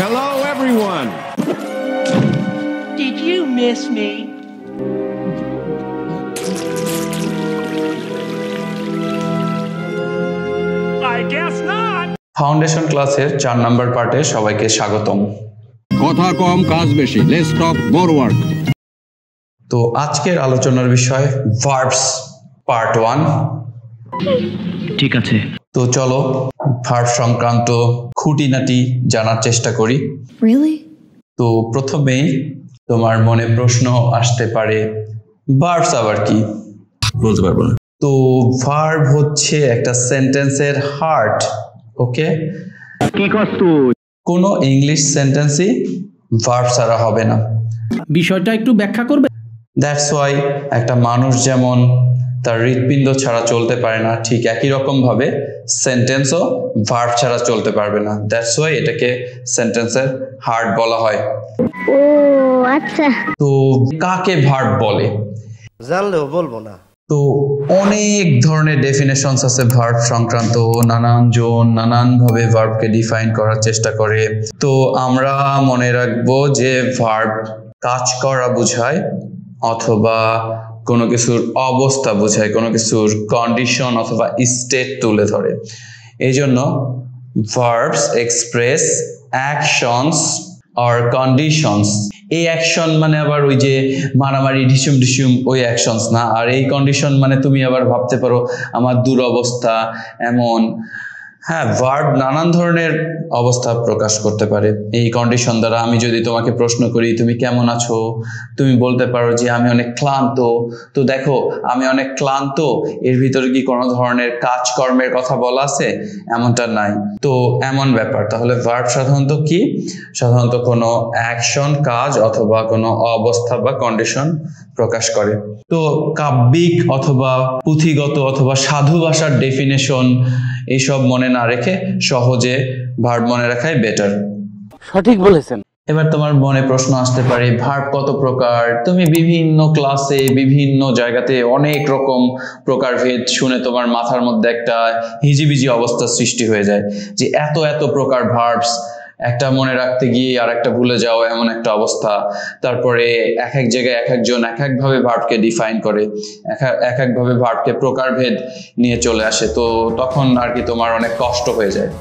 Hello, everyone. Did you miss me? I guess not. Foundation ক্লাসের 4 number পার্টে সবাইকে স্বাগতম। কথা কম কাজ বেশি। Let's talk more work. তো আজকের আলোচনার বিষয় ভার্বস পার্ট 1। ঠিক আছে। তো চলো ভার্ব সংক্রান্ত খুঁটিনাটি জানার চেষ্টা করি। Really? তো প্রথমেই তোমার মনে প্রশ্ন আসতে পারে ভার্বস আবার কি? বলতে পারবো না। তো ভার্ব হচ্ছে একটা সেন্টেন্সের হার্ট। ওকে, কি করছ তুই? কোনো ইংলিশ সেন্টেন্সই ভার্ব ছাড়া হবে না। বিষয়টা একটু ব্যাখ্যা করবে? দ্যাটস ওয়াই একটা মানুষ যেমন তার হৃৎপিণ্ড ছাড়া চলতে পারে না, ঠিক একই রকম ভাবে সেন্টেন্সও ভার্ব ছাড়া চলতে পারবে না। দ্যাটস ওয়াই এটাকে সেন্টেন্সের হার্ট বলা হয়। ও আচ্ছা। তো কাকে ভার্ব বলে? জানলেও বলবো না। তো অনেক ধরনের ডেফিনেশনস আছে ভার্ব সংক্রান্ত, নানান জন নানানভাবে ভার্বকে ডিফাইন করার চেষ্টা করে। তো আমরা মনে রাখবো যে ভার্ব কাজ করা বোঝায় অথবা কোনো কিছুর অবস্থা বোঝায়, কোনো কিছুর কন্ডিশন অথবা স্টেট তুলে ধরে। এই জন্য verbs express actions or conditions. এই অ্যাকশন মানে আবার ওই যে মারামারি ঢিসুম ঢিসুম ওই অ্যাকশনস না, আর এই কন্ডিশন মানে তুমি আবার ভাবতে পারো আমার দুরবস্থা এমন। হ্যাঁ, ভার্ব নানান ধরনের অবস্থা প্রকাশ করতে পারে এই কন্ডিশন দ্বারা। আমি যদি তোমাকে প্রশ্ন করি তুমি কেমন আছো, তুমি বলতে পারো যে আমি অনেক ক্লান্ত। তো দেখো আমি অনেক ক্লান্ত, এর ভিতরে কি কোনো ধরনের কাজকর্মের কথা বলা আছে? এমনটা নাই। তো এমন ব্যাপার। তাহলে ভার্ব সাধারণত কি? সাধারণত কোনো অ্যাকশন, কাজ অথবা কোনো অবস্থা বা কন্ডিশন প্রকাশ করে। তো কাব্যিক অথবা পুঁথিগত অথবা সাধু ভাষার ডেফিনেশন এইসব মনে না রেখে সহজে ভার্ব মনে রাখাই বেটার। সঠিক বলেছেন। এবার তোমার মনে প্রশ্ন আসতে পারে ভার্ব কত প্রকার? তুমি বিভিন্ন ক্লাসে বিভিন্ন জায়গাতে অনেক রকম প্রকারভেদ শুনে তোমার মাথার মধ্যে একটা হিজিবিজি অবস্থা সৃষ্টি হয়ে যায় যে এত এত প্রকার ভার্বস, একটা মনে রাখতে গিয়ে আর একটা ভুলে যাও এমন একটা অবস্থা। তারপরে এক এক জায়গায় এক একজন এক একভাবে ভার্বকে ডিফাইন করে, এক একভাবে ভার্বকে প্রকারভেদ নিয়ে চলে আসে। তো তখন আর কি তোমার অনেক কষ্ট হয়ে যায়।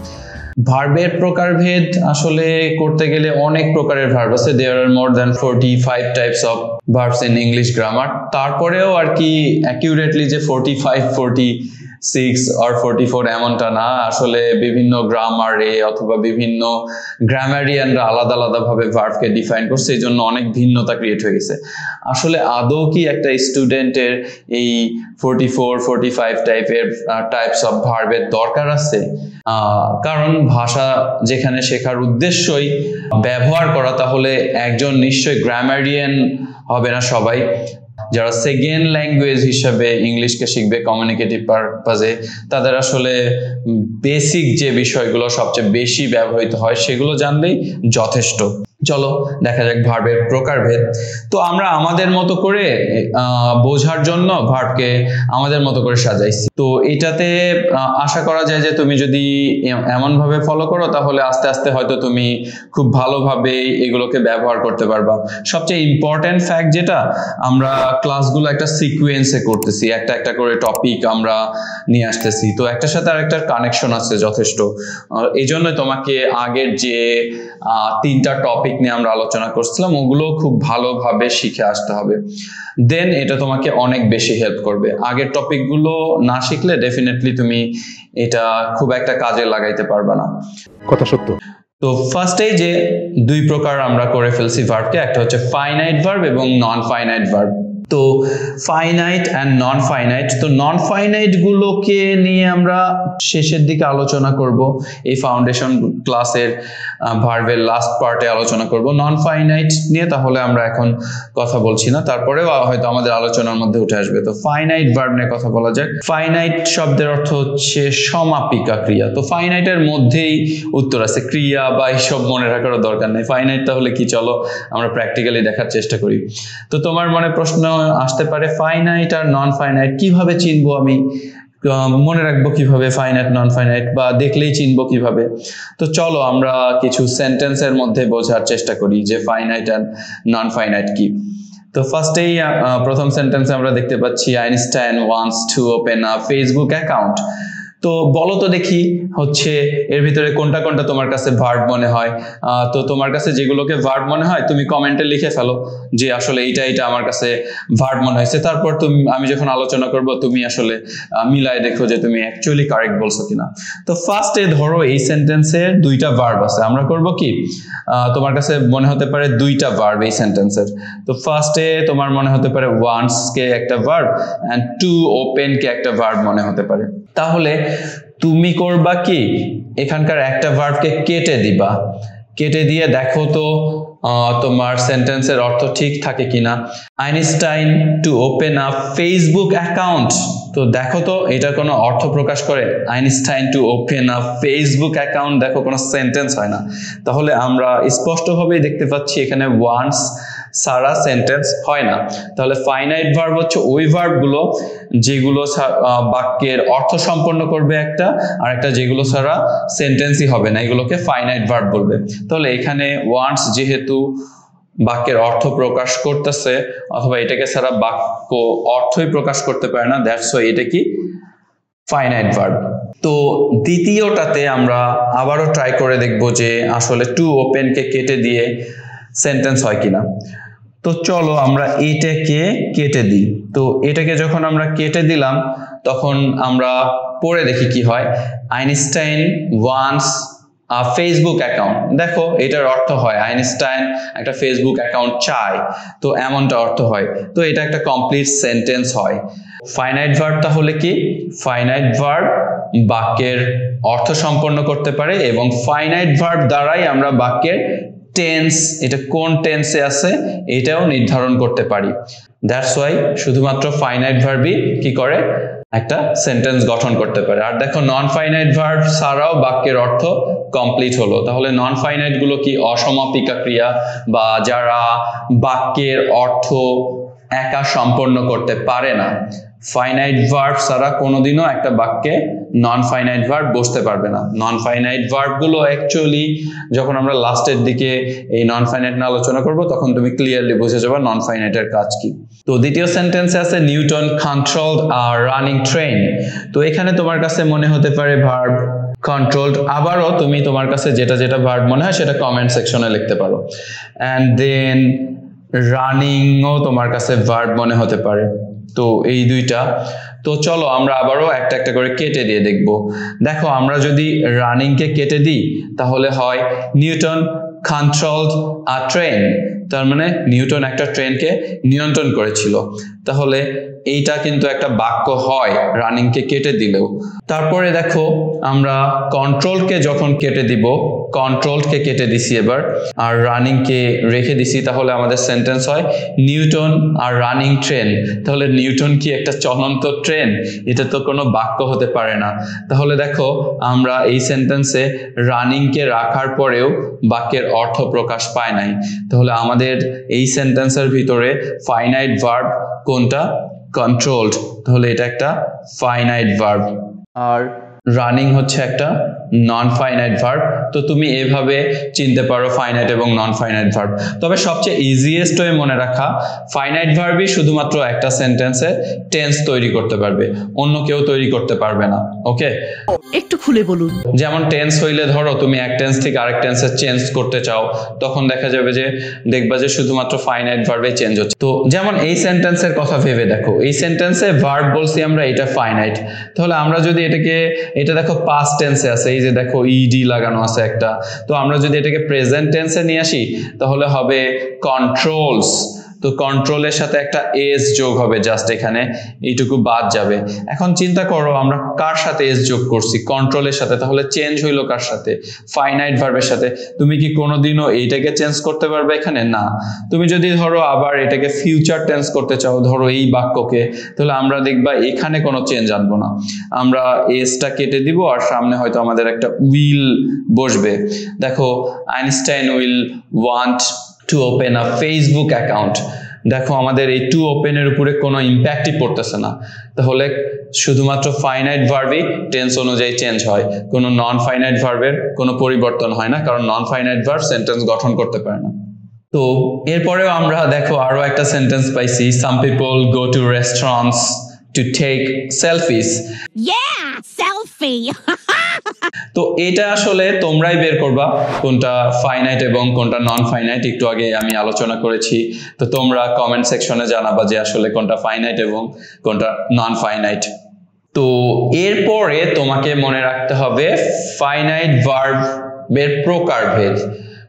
ভার্বের প্রকারভেদ আসলে করতে গেলে অনেক প্রকারের ভার্ব আছে। There are more than 45 types of verbs in English grammar. তারপরেও আর কি অ্যাকিউরেটলি যে 45, 46 আর 44 এমনটা না। আসলে বিভিন্ন গ্রামারে অথবা বিভিন্ন গ্রামারিয়ানরা আলাদা আলাদা ভাবে ভার্বকে ডিফাইন করছে, এই জন্য অনেক ভিন্নতা ক্রিয়েট হয়ে গেছে। আসলে আদৌ কি একটা স্টুডেন্টের এই 44, 45 টাইপস অফ ভার্বের দরকার আছে? কারণ ভাষা যেখানে শেখার উদ্দেশ্যই ব্যবহার করা, তাহলে একজন নিশ্চয়ই গ্রামারিয়ান হবে না সবাই। যারা সেকেন্ড ল্যাঙ্গুয়েজ হিসাবে ইংলিশকে শিখবে কমিউনিকেটিভ পারপাজে, তাদের আসলে বেসিক যে বিষয়গুলো সবচেয়ে বেশি ব্যবহৃত হয় সেগুলো জানলেই যথেষ্ট। চলো দেখা যাক ভার্বের প্রকারভেদ। তো আমরা আমাদের মতো করে বোঝার জন্য ভার্বকে আমাদের মতো করে সাজাইছি। তো এটাতে আশা করা যায় যে তুমি যদি এমন ভাবে ফলো করো তাহলে আস্তে আস্তে হয়তো তুমি খুব ভালোভাবে এগুলোকে ব্যবহার করতে পারবা। সবচেয়ে ইম্পর্টেন্ট ফ্যাক্ট যেটা, আমরা ক্লাসগুলো একটা সিকোয়েন্সে করতেছি, একটা একটা করে টপিক আমরা নিয়ে আসতেছি। তো একটার সাথে আরেকটার কানেকশন আছে যথেষ্ট। এই জন্য তোমাকে আগের যে 3টা টপিক নিয়ে আমরা আলোচনা করছিলাম ওগুলো খুব ভালোভাবে শিখে আসতে হবে। দেন এটা তোমাকে অনেক বেশি হেল্প করবে। আগের টপিকগুলো না শিখলে ডেফিনেটলি তুমি এটা খুব একটা কাজে লাগাইতে পারবে না। কথা সত্য। তো ফার্স্টেই যে 2 প্রকার আমরা করে ফেলছি ভার্বকে, একটা হচ্ছে ফাইনাইট ভার্ব এবং নন ফাইনাইট ভার্ব। তো ফাইনাইট অ্যান্ড নন ফাইনাইট। তো নন ফাইনাইট গুলোকে নিয়ে আমরা শেষের দিকে আলোচনা করব, এই ফাউন্ডেশন ক্লাসের ভার্বের লাস্ট পার্টে আলোচনা করব নন ফাইনাইট নিয়ে। তাহলে আমরা এখন কথা বলছি না, তারপরেও হয়তো আমাদের আলোচনার মধ্যে উঠে আসবে। তো ফাইনাইট ভার্ব নিয়ে কথা বলা যাক। ফাইনাইট শব্দের অর্থ হচ্ছে সমাপিকা ক্রিয়া। তো ফাইনাইটের মধ্যেই উত্তর আছে, ক্রিয়া বা এইসব মনে রাখারও দরকার নেই। ফাইনাইট তাহলে কি, চলো আমরা প্র্যাকটিক্যালি দেখার চেষ্টা করি। তো তোমার মনে প্রশ্ন আসতে পারে ফাইনাইট আর নন ফাইনাইট কিভাবে চিনবো আমি? মনে রাখবো কিভাবে ফাইনাইট নন ফাইনাইট, বা দেখলেই চিনবো কিভাবে? তো চলো আমরা কিছু সেন্টেন্সের মধ্যে বোঝার চেষ্টা করি যে ফাইনাইট অ্যান্ড নন ফাইনাইট কি। তো ফার্স্টেই প্রথম সেন্টেন্সে আমরা দেখতে পাচ্ছি Einstein wants to open a Facebook account. তো বলো তো দেখি হচ্ছে এর ভিতরে কোনটা কোনটা তোমার কাছে ভার্ব মনে হয়। তো তোমার কাছে যেগুলোকে ভার্ব মনে হয় তুমি কমেন্টে লিখে ফেলো যে আসলে এইটা আমার কাছে ভার্ব মনে হয়েছে। তারপর আমি যখন আলোচনা করব তুমি আসলে মিলায় দেখো যে তুমি অ্যাকচুয়ালি কারেক্ট বলছো কিনা। তো ফার্স্টে ধরো এই সেন্টেন্সের দুইটা ভার্ব আছে, আমরা করব কি, তোমার কাছে মনে হতে পারে দুইটা ভার্ব এই সেন্টেন্সের। তো ফার্স্টে তোমার মনে হতে পারে ওয়ান্টস কে একটা ভার্ব এন্ড টু ওপেন কে একটা ভার্ব মনে হতে পারে। তাহলে তুমি করবা কি, এখানকার একটা ভার্বকে কেটে দিবা, কেটে দিয়ে দেখো তো তোমার সেন্টেন্সের অর্থ ঠিক থাকে কিনা। Einstein to open a Facebook account, তো দেখো তো এটা কোনো অর্থ প্রকাশ করে? Einstein to open a Facebook account, দেখো কোনো সেন্টেন্স হয় না। তাহলে আমরা স্পষ্টভাবেই দেখতে পাচ্ছি এখানে ওয়ান্টস সারা সেন্টেন্স হয় না। তাহলে ফাইনাইট ভার্ব হচ্ছে ওই ভার্বগুলো যেগুলো বাক্যের অর্থ সম্পন্ন করবে একটা, আর একটা যেগুলো ছাড়া সেন্টেন্সই হবে না, এগুলোকে ফাইনাইট ভার্ব বলবে। তাহলে এখানে ওয়ান্টস যেহেতু বাক্যের অর্থ প্রকাশ করতেছে, অথবা এটাকে ছাড়া বাক্য অর্থই প্রকাশ করতে পারে না, দ্যাটস ওয়াই এটা কি ফাইনাইট ভার্ব। তো দ্বিতীয়টাতে আমরা আবারও ট্রাই করে দেখব যে আসলে টু ওপেন কে কেটে দিয়ে সেন্টেন্স হয় কিনা। তো চলো আমরা এটাকে কেটে দিই। তো এটাকে যখন আমরা কেটে দিলাম তখন আমরা পড়ে দেখি কি হয়। আইনস্টাইন ওয়ান্টস ফেসবুক অ্যাকাউন্ট, দেখো এটার অর্থ হয় আইনস্টাইন একটা ফেসবুক অ্যাকাউন্ট চায়, তো এমনটা অর্থ হয়। তো এটা একটা কমপ্লিট সেন্টেন্স হয়। ফাইনাইট ভার্ব তাহলে কি, ফাইনাইট ভার্ব বাক্যের অর্থ সম্পন্ন করতে পারে, এবং ফাইনাইট ভার্ব দ্বারাই আমরা বাক্যের টেন্স, এটা কোন টেন্সে আছে এটাও নির্ধারণ করতে পারি। দ্যাটস ওয়াই শুধুমাত্র ফাইনাইট ভার্বই কি করে, একটা সেন্টেন্স গঠন করতে পারে। আর দেখো নন ফাইনাইট ভার্ব ছাড়াও বাক্যের অর্থ কমপ্লিট হলো। তাহলে নন ফাইনাইট গুলো কি, অসমাপিকা ক্রিয়া বা যারা বাক্যের অর্থ একা সম্পন্ন করতে পারে না। ফাইনাইট ভার্ব ছাড়া কোনোদিনও একটা বাক্যে নন ফাইনাইট ভার্ব বসতে পারবে না। নন ফাইনাইট ভার্ব গুলো অ্যাকচুয়ালি যখন আমরা লাস্টের দিকে এই নন ফাইনাইট নিয়ে আলোচনা করব তখন তুমি ক্লিয়ারলি বুঝে যাবে নন ফাইনাইটের কাজ কি। তো দ্বিতীয় সেন্টেন্সে আছে নিউটন কন্ট্রোলড আ রানিং ট্রেন। তো এখানে তোমার কাছে মনে হতে পারে ভার্ব কন্ট্রোলড, আবারও তুমি তোমার কাছে যেটা যেটা ভার্ব মনে হয় সেটা কমেন্ট সেকশনে লিখতে পারো। অ্যান্ড দেন রানিংও তোমার কাছে ভার্ব মনে হতে পারে। তো এই দুইটা। তো চলো আমরা আবারও একটা একটা করে কেটে দিয়ে দেখব। দেখো আমরা যদি রানিং কে কেটে দিই তাহলে হয় নিউটন কন্ট্রোলড আ ট্রেন, তার মানে নিউটন একটা ট্রেনকে নিয়ন্ত্রণ করেছিল। তাহলে এইটা কিন্তু একটা বাক্য হয় রানিং কে কেটে দিলেও। তারপরে দেখো আমরা কন্ট্রোলকে যখন কেটে দিব, কন্ট্রোলকে কেটে দিছি এবার, আর রানিং কে রেখে দিছি, তাহলে আমাদের সেন্টেন্স হয় নিউটন আর রানিং ট্রেন। তাহলে নিউটন কি একটা চলন্ত ট্রেন? এটা তো কোনো বাক্য হতে পারে না। তাহলে দেখো আমরা এই সেন্টেন্সে রানিং কে রাখার পরেও বাক্যের অর্থ প্রকাশ পায় নাই। তাহলে আমাদের এই সেন্টেন্সের ভিতরে ফাইনাইট ভার্ব কোনটা? কন্ট্রোলড। তাহলে এটা একটা ফাইনাইট ভার্ব, আর রানিং হচ্ছে একটা নন ফাইনাইট ভার্ব। তো তুমি এভাবে চিনতে পারো ফাইনাইট এবং নন ফাইনাইট ভার্ব। তবে সবচেয়ে ইজিয়েস্ট ওয়ে মনে রাখা, ফাইনাইট ভার্বই শুধুমাত্র একটা সেন্টেন্সে টেন্স তৈরি করতে পারবে, অন্য কেউ তৈরি করতে পারবে না। ওকে, একটু খুলে বলুন। যেমন টেন্স হইলে ধরো তুমি এক টেন্স থেকে আরেক টেন্সে চেঞ্জ করতে চাও, তখন দেখা যাবে যে দেখবা যে শুধুমাত্র ফাইনাইট ভার্বে চেঞ্জ হচ্ছে। তো যেমন এই সেন্টেন্সের কথা ভেবে দেখো, এই সেন্টেন্সে ভার্ব বলছি আমরা, এটা ফাইনাইট। তাহলে আমরা যদি এটা দেখো পাস্ট টেন্সে আছে, এই যে দেখো ইডি লাগানো আছে একটা। তো আমরা যদি এটাকে প্রেজেন্ট টেন্সে নিয়ে আসি তাহলে হবে কন্ট্রোলস। তো কন্ট্রোলের সাথে একটা এস যোগ হবে, জাস্ট এখানে এইটুকু বাদ যাবে। এখন চিন্তা করো আমরা কার সাথে এস যোগ করছি? কন্ট্রোলের সাথে। তাহলে চেঞ্জ হইলো কার সাথে? ফাইনাইট ভার্বের সাথে। তুমি কি কোনোদিনও এইটাকে চেঞ্জ করতে পারবে এখানে? না। তুমি যদি ধরো আবার এটাকে ফিউচার টেন্স করতে চাও, ধরো এই বাক্যকে, তাহলে আমরা দেখবা এখানে কোনো চেঞ্জ আনবো না, আমরা এসটা কেটে দিব আর সামনে হয়তো আমাদের একটা উইল বসবে। দেখো Einstein will want to open a Facebook account. দেখো আমাদের এই টু ওপেনের উপরে কোনো ইম্প্যাক্টই পড়তেছে না, তাহলে শুধুমাত্র ফাইনাইট ভার্বই টেন্স অনুযায়ী চেঞ্জ হয়, কোনো নন ফাইনাইট ভার্বের কোনো পরিবর্তন হয় না, কারণ নন ফাইনাইট ভার্ব সেন্টেন্স গঠন করতে পারে না। তো এরপরেও আমরা দেখো আরো একটা সেন্টেন্স পাইছি, some people go to restaurants to take selfies. Selfie. তো এটা আসলে তোমরাই বের করবা কোনটা ফাইনাইট এবং কোনটা নন ফাইনাইট, একটু আগে আমি আলোচনা করেছি। তো তোমরা কমেন্ট সেকশনে জানাবা যে আসলে কোনটা ফাইনাইট এবং কোনটা নন ফাইনাইট। তো এরপরে তোমাকে মনে রাখতে হবে ফাইনাইট ভার্বের প্রকারভেদ।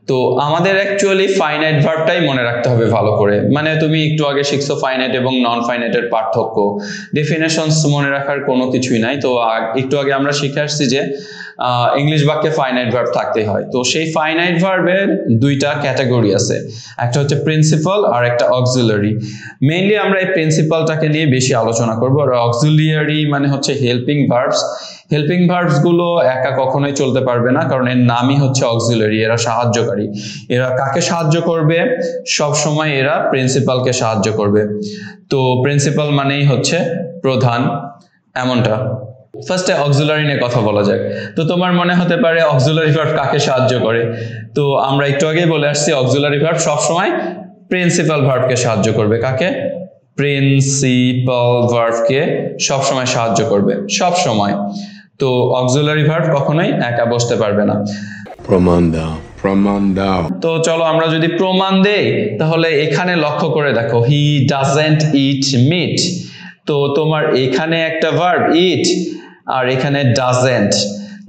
তো আমাদের অ্যাকচুয়ালি ফাইনাইট ভার্বটাই মনে রাখতে হবে ভালো করে, মানে তুমি একটু আগে শিখছো ফাইনাইট এবং নন ফাইনাইটের পার্থক্য, ডেফিনেশনস মনে রাখার কোনো কিছুই নাই। তো একটু আগে আমরা শিখে আসছি যে ইংলিশ বাক্যে ফাইনাইট ভার্ব থাকতে হয়। তো সেই ফাইনাইট ভার্বের দুইটা ক্যাটাগরি আছে, একটা হচ্ছে প্রিন্সিপাল আর একটা অক্সিলারি। মেইনলি আমরা এই প্রিন্সিপালটাকে নিয়ে বেশি আলোচনা করবো, আর অক্সিলিয়ারি মানে হচ্ছে হেল্পিং ভার্বস। হেল্পিং ভার্বস গুলো একা কখনোই চলতে পারবে না, কারণ এর নামই হচ্ছে অক্সিলারি, এরা সাহায্যকারী। এরা কাকে সাহায্য করবে? সব সময় এরা প্রিন্সিপালকে সাহায্য করবে। তো প্রিন্সিপাল মানেই হচ্ছে প্রধান, এমনটা। ফার্স্টে অক্সিলারি নিয়ে কথা বলা যাক। তো তোমার মনে হতে পারে অক্সিলারি ভার্ব কাকে সাহায্য করে? তো আমরা একটু আগেই বলে আসছি অক্সিলারি ভার্ব সবসময় প্রিন্সিপাল ভার্বকে সাহায্য করবে। কাকে? প্রিন্সিপাল ভার্বকে সবসময় সাহায্য করবে, সব সময়। তো অক্সিলারি ভার্ব কখনোই একা বসতে পারবে না। প্রমাণ দাও, প্রমাণ দাও। তো চলো আমরা যদি প্রমাণ দেই, তাহলে এখানে লক্ষ্য করে দেখো, হি ডাজেন্ট ইট মিট। তো তোমার এখানে একটা ভার্ব ইট আর এখানে ডাজেন্ট।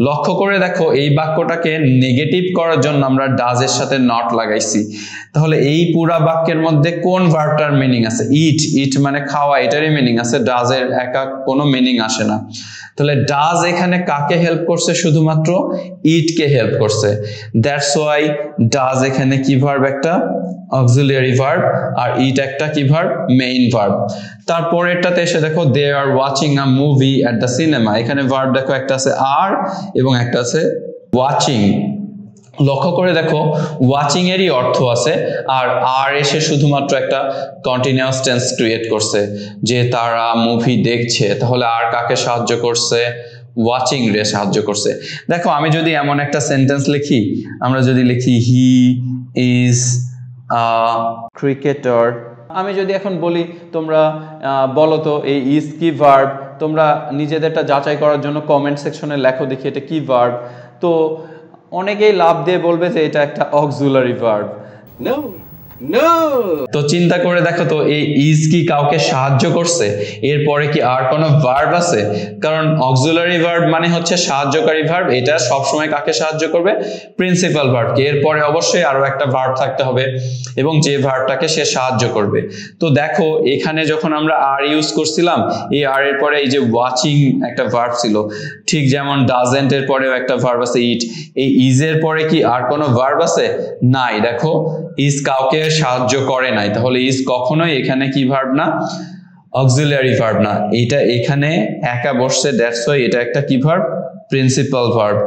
লক্ষ্য করে দেখো এই বাক্যটাকে নেগেটিভ করার জন্য আমরা ডাজের সাথে নট লাগাইছি। তাহলে এই পুরা বাক্যের মধ্যে কোন ভার্বটার মিনিং আছে? ইট। ইট মানে খাওয়া, এটারই মিনিং আছে, ডাজের একা কোনো মিনিং আসে না। তাহলে ডাজ এখানে কাকে হেল্প করছে? শুধুমাত্র ইটকে হেল্প করছে। দ্যাটস ওয়াই ডাজ এখানে কি ভার্ব? একটা অক্সিলিয়ারি ভার্ব, আর ইট একটা কি ভার্ব? Main verb. তারপরেরটাতে এসে দেখো, they are watching a movie at the cinema. এখানে ভার্ব দেখো একটা আছে আর এবং একটা আছে ওয়াচিং। লক্ষ্য করে দেখো ওয়াচিং এরই অর্থ আছে, আর এসে শুধুমাত্র একটা কন্টিনিউয়াস টেন্স ক্রিয়েট করছে যে তারা মুভি দেখছে। তাহলে আর কাকে সাহায্য করছে? ওয়াচিং রে সাহায্য করছে। দেখো আমি যদি এমন একটা সেন্টেন্স লিখি, আমরা যদি লিখি হি ইজ আ ক্রিকেটার। আমি যদি এখন বলি তোমরা বলো তো এই ইজ কি ভার্ব, তোমরা নিজেদেরটা যাচাই করার জন্য কমেন্ট সেকশনে লেখো দেখি এটা কি ভার্ব। তো অনেকেই লাভ দিয়ে বলবে যে এটা একটা অক্সিলারি ভার্ব। তো চিন্তা করে দেখো তো এই ইজ কি কাউকে সাহায্য করছে? এরপরে কি আর কোনো ভার্ব আছে? কারণ অক্সিলারি ভার্ব মানে হচ্ছে সাহায্যকারী ভার্ব, এটা সবসময় কাকে সাহায্য করবে? প্রিন্সিপাল ভার্বকে। এরপরে অবশ্যই আরো একটা ভার্ব থাকতে হবে এবং যে ভার্বটাকে সে সাহায্য করবে। তো দেখো এখানে যখন আমরা আর ইউজ করছিলাম, এই আর এর পরে এই যে ওয়াচিং একটা ভার্ব ছিল, ঠিক যেমন ডাজেন্ট এর পরেও একটা ভার্ব আছে ইট। এই ইজ এর পরে কি আর কোনো ভার্ব আছে? নাই। দেখো ইজ কাউকে সাহায্য করে নাই, তাহলে ইজ কখনোই এখানে কি ভার্ব না? অক্সিলিয়ারি ভার্ব না। এটা এখানে একা বসছে, দ্যাটস ওয়াই এটা একটা কি ভার্ব? Principal verb.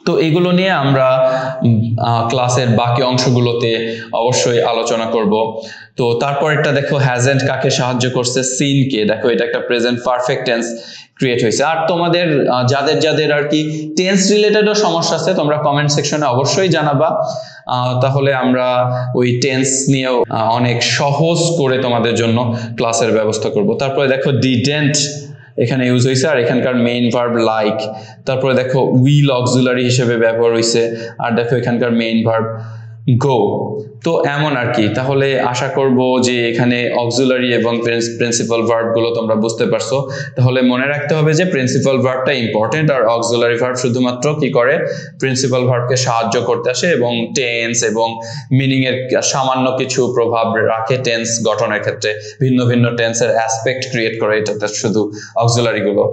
তো এগুলো নিয়ে আমরা ক্লাসের বাকি অংশগুলোতে অবশ্যই আলোচনা করব। তো তারপরেরটা দেখো, হ্যাজেন্ট কাকে সাহায্য করছে? সিনকে। দেখো এটা একটা প্রেজেন্ট পারফেক্ট টেন্স ক্রিয়েট হয়েছে। আর তোমাদের যাদের আর কি টেন্স রিলেটেডও সমস্যা আছে, তোমরা কমেন্ট সেকশনে অবশ্যই জানাবা, তাহলে আমরা ওই টেন্স নিয়েও অনেক সহজ করে তোমাদের জন্য ক্লাসের ব্যবস্থা করব। তারপরে দেখো ডিডেন্ট এখানে ইউজ হয়েছে, আর এখানকার মেইন ভার্ব লাইক। তারপরে দেখো উইল অক্সিলারি হিসেবে ব্যবহার হয়েছে, আর দেখো এখানকার মেইন ভার্ব গো। তো এমন আর কি। তাহলে আশা করব যে এখানে অক্সিলারি এবং প্রিন্সিপাল ভার্ব গুলো তোমরা বুঝতে পারছো। তাহলে মনে রাখতে হবে যে প্রিন্সিপাল ভার্বটা ইম্পর্টেন্ট, আর অক্সিলারি ভার্ব শুধুমাত্র কি করে? প্রিন্সিপাল ভার্বকে সাহায্য করতে আসে এবং টেন্স এবং মিনিং এর সামান্য কিছু প্রভাব রাখে টেন্স গঠনের ক্ষেত্রে। ভিন্ন ভিন্ন টেন্সের অ্যাসপেক্ট ক্রিয়েট করে এটাতে শুধু অক্সিলারি গুলো।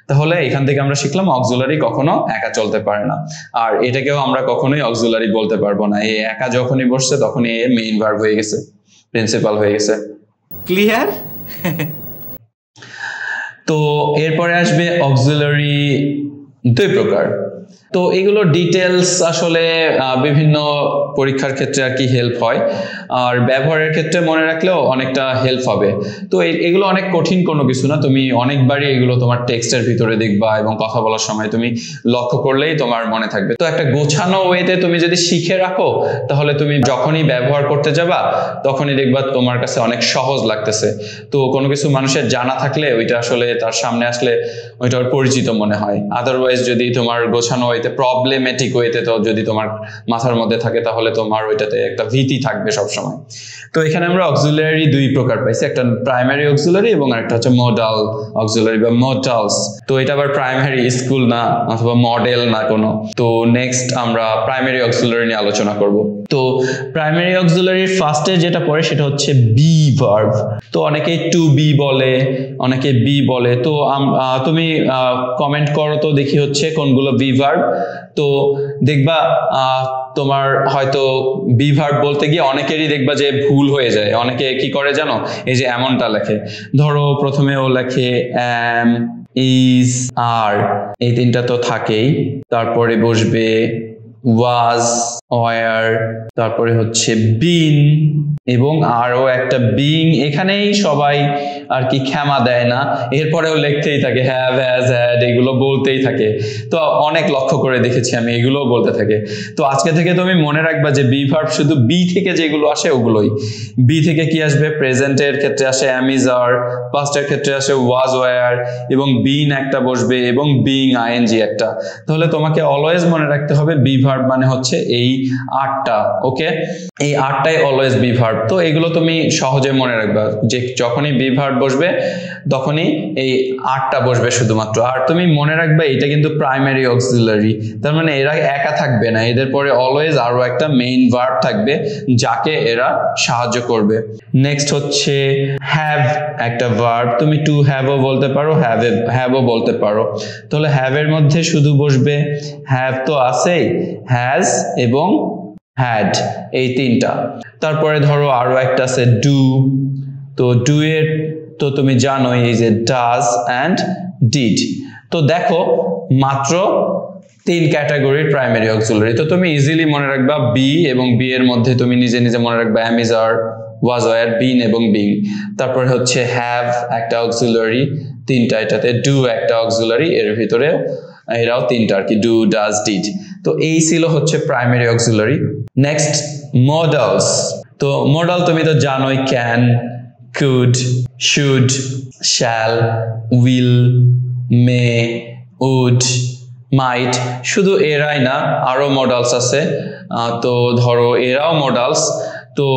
তাহলে এখান থেকে আমরা শিখলাম অক্সিলারি কখনো একা চলতে পারে না, আর এটাকেও আমরা কখনোই অক্সিলারি বলতে পারবো না। এই একা যখনই বসছে তখনই এ মেইন ভার্ব হয়ে গেছে, প্রিন্সিপাল হয়ে গেছে। ক্লিয়ার? তো এরপরে আসবে অক্সিলারি দুই প্রকার। তো এগুলো ডিটেলস আসলে বিভিন্ন পরীক্ষার ক্ষেত্রে আর কি হেল্প হয়, আর ব্যবহারের ক্ষেত্রে মনে রাখলেও অনেকটা হেল্প হবে। তো এগুলো অনেক কঠিন কোনো কিছু না, তুমি অনেকবারই এগুলো তোমার টেক্সটের ভিতরে দেখবা এবং কথা বলার সময় তুমি লক্ষ্য করলেই তোমার মনে থাকবে। তো একটা গোছানো ওয়েতে তুমি যদি শিখে রাখো তাহলে তুমি যখনই ব্যবহার করতে যাবা তখনই দেখবা তোমার কাছে অনেক সহজ লাগতেছে। তো কোনো কিছু মানুষের জানা থাকলে ওইটা আসলে তার সামনে আসলে ওইটা পরিচিত মনে হয়। আদারওয়াইজ যদি তোমার গোছানো ওয়েতে প্রবলেমেটিক ওয়েতে তো যদি তোমার মাথার মধ্যে থাকে তাহলে তোমার ওইটাতে একটা ভীতি থাকবে সবসময়। তো এখানে আমরা অক্সিলারি দুই প্রকার পাইছি, একটা প্রাইমারি অক্সিলারি এবং আরেকটা হচ্ছে মডাল অক্সিলারি বা মডালস। তো এটা আবার প্রাইমারি স্কুল না অথবা মডেল না কোনো। তো নেক্সট আমরা প্রাইমারি অক্সিলারি নিয়ে আলোচনা করব। তো প্রাইমারি অক্সিলারির ফার্স্টে যেটা পড়ে সেটা হচ্ছে বি ভার্ব। তো অনেকেই টু বি বলে, অনেকে বি বলে। তো তুমি কমেন্ট করো তো দেখি হচ্ছে কোনগুলো বি ভার্ব। তো দেখবা তোমার হয়তো বি ভার্ব বলতে গিয়ে অনেকেরই দেখবা যে ভুল হয়ে যায়। অনেকে কি করে জানো, এই যে এমনটা লেখে, ধরো প্রথমে ও লেখে am, is, are, এই তিনটা তো থাকেই। তারপরে বসবে was, were, তারপরে হচ্ছে been এবং আরো একটা being। এখানেই সবাই আর কি ক্ষমা দেয় না, এরপরেও লিখতেই থাকে have, has, had, এগুলো বলতেই থাকে। তো অনেক লক্ষ্য করে দেখেছি আমি, এগুলো বলতে থাকে। তো আজকে থেকে তুমি মনে রাখবা যে বি ভার্ব শুধু বি থেকে যেগুলো আসে ওগুলোই। বি থেকে কি আসবে, প্রেজেন্টের ক্ষেত্রে আসে am, is, are, পাস্টের ক্ষেত্রে আসে was, were এবং been একটা বসবে এবং being ing একটা। তাহলে তোমাকে অলওয়েজ মনে রাখতে হবে বি ভার্ব মানে হচ্ছে এই আটটা। ওকে, এই আটটাই অলওয়েজ বি ভার্ব। তো এগুলো তুমি সহজে মনে রাখবা যে যখনই বি ভার্ব বসবে তখনই এই আটটা বসবে শুধুমাত্র। আর তুমি মনে রাখবে এটা কিন্তু প্রাইমারি অক্সিলারি, তার মানে এরা একা থাকবে না, এদের পরে অলওয়েজ আরো একটা মেইন ভার্ব থাকবে যাকে এরা সাহায্য করবে। নেক্সট হচ্ছে হ্যাভ একটা ভার্ব। তুমি টু হ্যাভও বলতে পারো, হ্যাভও বলতে পারো। তাহলে হ্যাভ এর মধ্যে শুধু বসবে হ্যাভ তো আছেই, হ্যাজ এবং হ্যাড, এই তিনটা। তারপরে ধরো আরো একটা আছে ডু। তো ডু এর তো তুমি জানোই এই যে ডাজ অ্যান্ড ডিড। তো দেখো মাত্র তিন ক্যাটাগরির প্রাইমারি অক্সিলারি। তো তুমি ইজিলি মনে রাখবা বি এবং বি এর মধ্যে তুমি নিজে নিজে মনে রাখবা am, is, are, was, were, been এবং being। তারপরে হচ্ছে হ্যাভ একটা অক্সিলারি, তিনটা এটাতে। ডু একটা অক্সিলারি, এর ভিতরে এরাও তিনটা আর কি, ডু, ডাজ, ডিড। তো এই ছিল হচ্ছে প্রাইমারি অক্সিলারি। Next modals. তো মডাল তুমি তো জানোই, can, could, should, shall, will, may, would, might। শুধু এরাই না, আরো মডালস আছে। তো ধরো এরাও মডালস। তো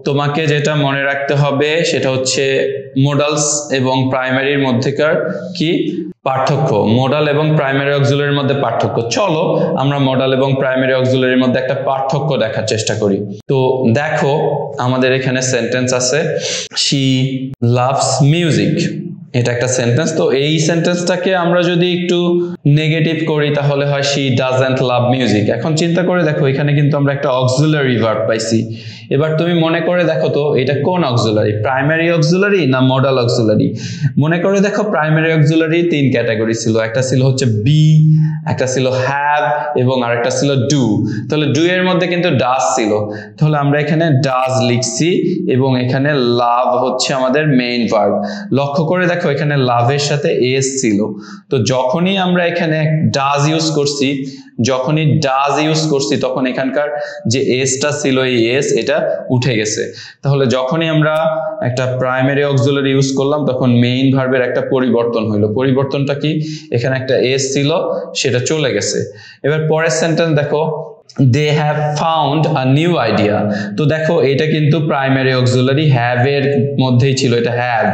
তোমাকে যেটা মনে রাখতে হবে সেটা হচ্ছে মডালস এবং প্রাইমারির মধ্যেকার কি পার্থক্য, মডাল এবং প্রাইমারি অক্সিলারির মধ্যে পার্থক্য। চলো আমরা মডাল এবং প্রাইমারি অক্সিলারির মধ্যে একটা পার্থক্য দেখার চেষ্টা করি। তো দেখো আমাদের এখানে সেন্টেন্স আছে she loves music, এটা একটা সেন্টেন্স। তো এই সেন্টেন্সটাকে আমরা যদি একটু নেগেটিভ করি তাহলে হয় she doesn't love music। এখন চিন্তা করে দেখো এখানে কিন্তু আমরা একটা অক্সিলারি ভার্ব পাইছি। এবার তুমি মনে করে দেখো তো এটা কোন অক্সিলারি, প্রাইমারি অক্সিলারি না মডাল অক্সিলারি? মনে করে দেখো প্রাইমারি অক্সিলারি তিন ক্যাটাগরি ছিল, একটা ছিল হচ্ছে বি, একটা ছিল হ্যাভ এবং আরেকটা ছিল ডু। তাহলে ডু এর মধ্যে কিন্তু ডাজ ছিল, তাহলে আমরা এখানে ডাজ লিখছি এবং এখানে লাভ হচ্ছে আমাদের মেইন ভার্ব। লক্ষ্য করে দেখো এখানে লাভের সাথে এস ছিল। তো যখনই আমরা এখানে ডাজ ইউজ করছি তখন এখানকার যে এসটা ছিল এই এস এটা উঠে গেছে। তাহলে যখনই আমরা একটা প্রাইমারি অক্সিলারি ইউজ করলাম তখন মেইন ভার্বের একটা পরিবর্তন হইলো। পরিবর্তনটা কি, এখানে একটা এস ছিল সেটা চলে গেছে। এবার পরের সেন্টেন্স দেখো they have found a new idea। তো দেখো এটা কিন্তু প্রাইমারি অক্সিলারি হ্যাভ এর মধ্যেই ছিল, এটা হ্যাভ।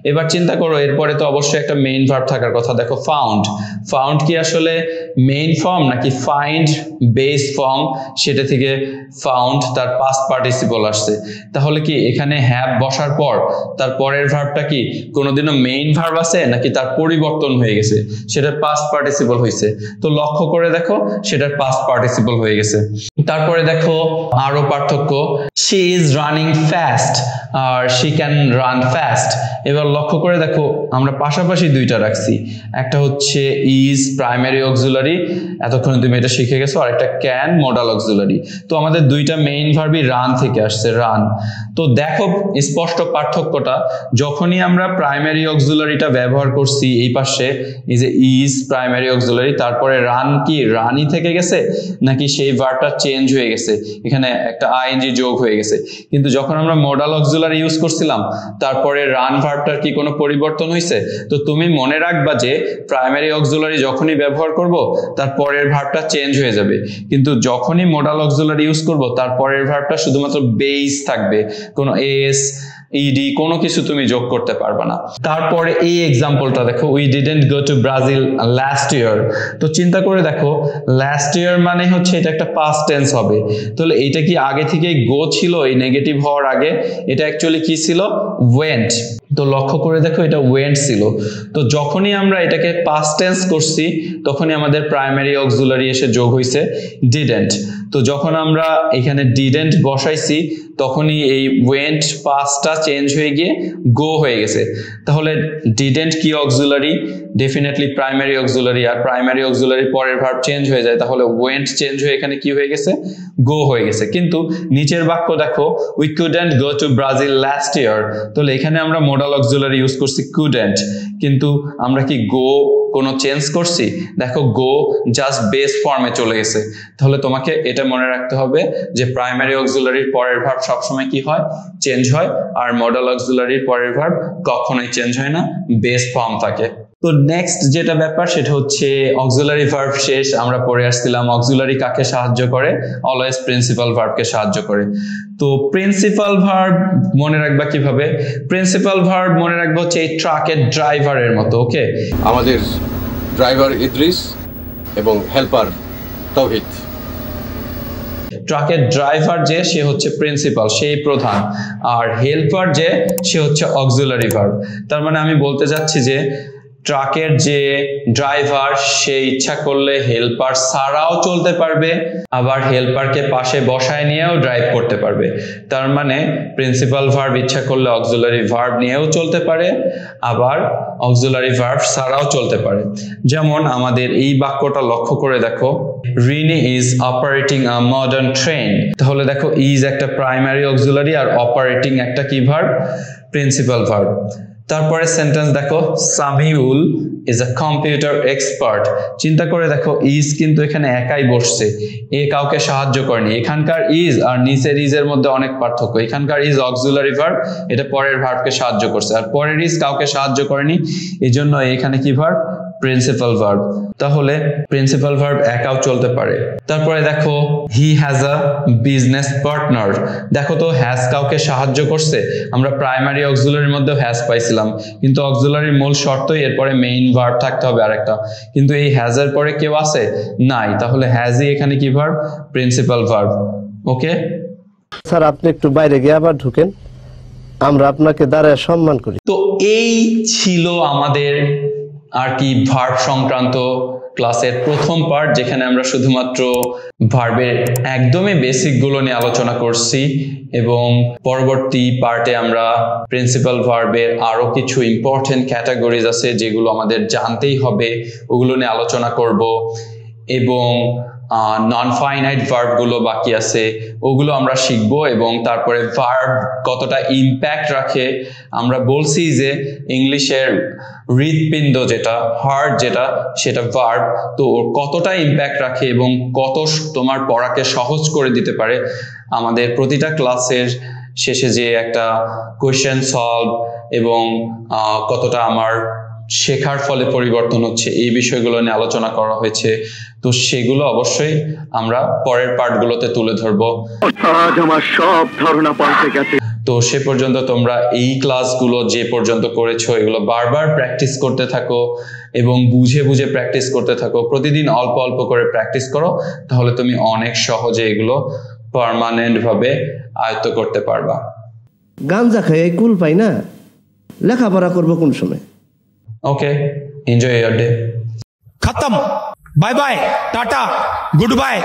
এবার চিন্তা করো এরপরে তো অবশ্যই একটা মেইন ভার্ব থাকার কথা। দেখো ফাউন্ড কি আসলে মেইন ফর্ম নাকি ফাইন্ড বেস ফর্ম? সেটা থেকে ফাউন্ড তার পাস্ট পার্টিসিপল আসছে। তাহলে কি এখানে হ্যাভ বসার পর তার পরের ভার্বটা কি কোনোদিনও মেইন ভার্ব আছে নাকি তার পরিবর্তন হয়ে গেছে, সেটার পাস্ট পার্টিসিপল হয়েছে? তো লক্ষ্য করে দেখো সেটার পাস্ট পার্টিসিপল হয়ে গেছে। তারপরে দেখো আরো পার্থক্য, she is running fast R she can run fast। এবার লক্ষ্য করে দেখো আমরা পাশাপাশি দুইটা রাখছি, একটা হচ্ছে ইজ প্রাইমারি অক্সিলারি, এতক্ষণ তুমি এটা শিখে গেছো, আর একটা ক্যান মডাল অক্সিলারি। তো আমাদের দুইটা মেইন ভার্বই রান থেকে আসছে, রান। তো দেখো স্পষ্ট পার্থক্যটা, যখনই আমরা প্রাইমারি অক্সিলারিটা ব্যবহার করছি এই পাশে, এই যে ইজ প্রাইমারি অক্সিলারি, তারপরে রান কি রানই থেকে গেছে নাকি সেই ভার্বটা চেঞ্জ হয়ে গেছে, এখানে একটা আইএনজি যোগ হয়ে গেছে। কিন্তু যখন আমরা মডাল অক্সিলারি ইউজ করছিলাম তারপরে রান ভার্বটার কি কোনো পরিবর্তন হয়েছে? তো তুমি মনে রাখবা যে প্রাইমারি অক্সিলারি যখনই ব্যবহার করব তার পরের ভার্বটা চেঞ্জ হয়ে যাবে, কিন্তু যখনই মডাল অক্সিলারি ইউজ করব তার পরের ভার্বটা শুধুমাত্র বেস থাকবে, কোনো এস ইডি কোনো কিছু তুমি যোগ করতে পারবে না। তারপরে এই এক্সাম্পলটা দেখো, we didn't go to Brazil last year. তো চিন্তা করে দেখো লাস্ট ইয়ার মানে হচ্ছে এটা একটা পাস্ট টেন্স হবে, তাহলে এটা কি আগে থেকে গো ছিল এই নেগেটিভ হওয়ার আগে? এটা অ্যাকচুয়ালি কি ছিল? ওয়েন্ট। তো লক্ষ্য করে দেখো এটা ওয়েন্ট ছিল। তো যখনই আমরা এটাকে পাস্ট টেন্স করছি তখনই আমাদের প্রাইমারি অক্সিলারি এসে যোগ হয়েছে ডিডন্ট। তো যখন আমরা এখানে ডিডন্ট বসাইছি তখনই এই ওয়েন্ট পাস্টটা চেঞ্জ হয়ে গিয়ে গো হয়ে গেছে। তাহলে ডিডন্ট কি অক্সিলারি? ডেফিনেটলি প্রাইমারি অক্সিলারি, আর প্রাইমারি অক্সিলারি পরের ভার্ব চেঞ্জ হয়ে যায়, তাহলে ওয়েন্ট চেঞ্জ হয়ে এখানে কি হয়ে গেছে? গো হয়ে গেছে। কিন্তু নিচের বাক্য দেখো, we couldn't go to Brazil last year, তাহলে এখানে আমরা মডাল অক্সিলারি ইউজ করছি কুডন্ট, কিন্তু আমরা কি গো কোনো চেঞ্জ করছি? দেখো গো জাস্ট বেস ফর্মে চলে গেছে। তাহলে তোমাকে এটা মনে রাখতে হবে যে প্রাইমারি অক্সিলারির পরের ভার্ব সবসময় কি হয়? চেঞ্জ হয়, আর মডাল অক্সিলারির পরের ভার্ব কখনোই চেঞ্জ হয় না, বেস ফর্ম থাকে। তো নেক্সট যেটা ব্যাপার সেটা হচ্ছে অক্সিলারি ভার্ব শেষ, আমরা পড়ে আসছিলাম অক্সিলারি কাকে সাহায্য করে? অলওয়েজ প্রিন্সিপাল ভার্বকে সাহায্য করে। তো প্রিন্সিপাল ভার্ব মনে রাখবা কিভাবে? প্রিন্সিপাল ভার্ব মনে রাখবো হচ্ছে এই ট্রাকের ড্রাইভারের মতো। ওকে, আমাদের ড্রাইভার ইদ্রিস এবং হেল্পার তৌহিদ। ট্রাকের ড্রাইভার যে সে হচ্ছে প্রিন্সিপাল, সেই প্রধান, আর হেল্পার যে সে হচ্ছে অক্সিলারি ভার্ব। তার মানে আমি বলতে চাচ্ছি যে ট্রাকের যে ড্রাইভার সে ইচ্ছা করলে হেল্পার ছাড়াও চলতে পারবে, আবার হেল্পারকে পাশে বসায় নিয়েও ড্রাইভ করতে পারবে। তার মানে প্রিন্সিপাল ভার্ব ইচ্ছা করলে অক্সিলারি ভার্ব নিয়েও চলতে পারে, আবার অক্সিলারি ভার্ব ছাড়াও চলতে পারে। যেমন আমাদের এই বাক্যটা লক্ষ্য করে দেখো, Rini is operating a modern train. তাহলে দেখো ইজ একটা প্রাইমারি অক্সিলারি আর অপারেটিং একটা কি ভার্ব? Principal verb. তারপরে সেন্টেন্স দেখো, Samiul is a computer expert. চিন্তা করে দেখো ইজ কিন্তু এখানে একাই বসছে, এ কাউকে সাহায্য করেনি। এখানকার ইজ আর নিচের ইজের মধ্যে অনেক পার্থক্য। এখানকার ইজ অক্সিলারি ভার্ব, এটা পরের ভার্বকে সাহায্য করছে, আর পরের ইজ কাউকে সাহায্য করেনি, এই জন্য এখানে কি ভার্ব? Principal verb. তাহলে প্রিন্সিপাল ভার্ব একাও চলতে পারে। তারপরে দেখো he has a business partner. দেখো তো হ্যাজ কাউকে সাহায্য করছে, আমরা প্রাইমারি অক্সিলারির মধ্যে হ্যাজ পাইছিলাম, কিন্তু অক্সিলারির মূল শর্তই এরপরে মেইন ভার্ব থাকতে হবে আরেকটা, কিন্তু এই হ্যাজ এর পরে কেউ আছে? নাই। তাহলে হ্যাজই এখানে কি verb? Principal verb. Okay sir, আপনি একটু বাইরে গিয়ে আবার ঢুকেন, আমরা আপনাকে দাঁড়ায় সম্মান করি। তো এই ছিল আমাদের আর কি ভার্ব সংক্রান্ত ক্লাসের প্রথম পার্ট, যেখানে আমরা শুধুমাত্র ভার্বের একদমই বেসিক গুলো নিয়ে আলোচনা করছি, এবং পরবর্তী পার্টে আমরা প্রিন্সিপাল ভার্বের আরো কিছু ইম্পর্টেন্ট ক্যাটাগরিজ আছে যেগুলো আমাদের জানতেই হবে, ওগুলো নিয়ে আলোচনা করব, এবং নন ফাইনাইট ভার্ব গুলো বাকি আছে ওগুলো আমরা শিখবো, এবং তারপরে ভার্ব কতটা ইম্প্যাক্ট রাখে। আমরা বলছি যে ইংলিশের হৃৎপিণ্ড যেটা, হার্ট যেটা, সেটা ভার্ব, তো কতটা ইম্প্যাক্ট রাখে এবং কত তোমার পড়াকে সহজ করে দিতে পারে। আমাদের প্রতিটা ক্লাসের শেষে যে একটা কোয়েশ্চেন সলভ এবং কতটা আমার শেখার ফলে পরিবর্তন হচ্ছে, এই বিষয়গুলো নিয়ে আলোচনা করা হয়েছে। তো সেগুলো অবশ্যই আমরা পরের পার্টগুলোতে তুলে ধরবো। আজ আমার সব ধারণা পাল্টে গেছে। তো সে পর্যন্ত তোমরা এই ক্লাসগুলো যে পর্যন্ত করেছো এগুলো বারবার প্র্যাকটিস করতে থাকো এবং বুঝে বুঝে প্র্যাকটিস করতে থাকো। প্রতিদিন অল্প অল্প করে প্র্যাকটিস করো, তাহলে তুমি অনেক সহজে এগুলো পার্মানেন্ট ভাবে আয়ত্ত করতে পারবা। গাঞ্জা খাই এই কুল পাই না, লেখাপড়া করবো কোন সময়? Okay, enjoy your day. खत्म। Bye bye, tata, good bye.